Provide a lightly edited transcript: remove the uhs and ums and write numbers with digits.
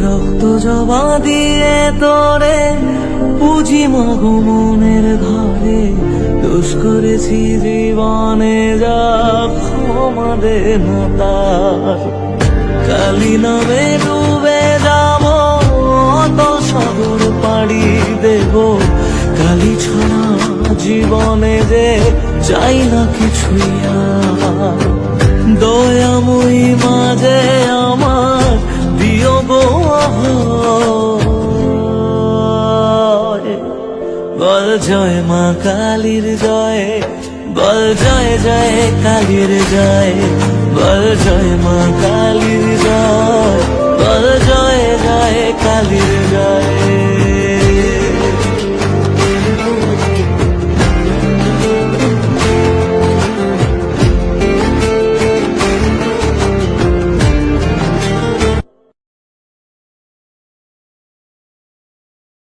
রক্ত জবা দিয়ে তোরে পুজি মাগো মনের ঘরে, দোষ করেছি জীবনে যা ক্ষমা দে না তার। কালি নামে ডুবে যাব অতল সাগর পাড়ি দেব, কালি ছাড়া জীবনে যে চাই না কিছুই আর। দয়াময়ী মাঝে আমার দিও গো অভয়, বল জয় মা কালীর জয়, বল জয় জয় কালীর জয়, বল জয় মা কালীর জয়, বল জয় জয় কালীর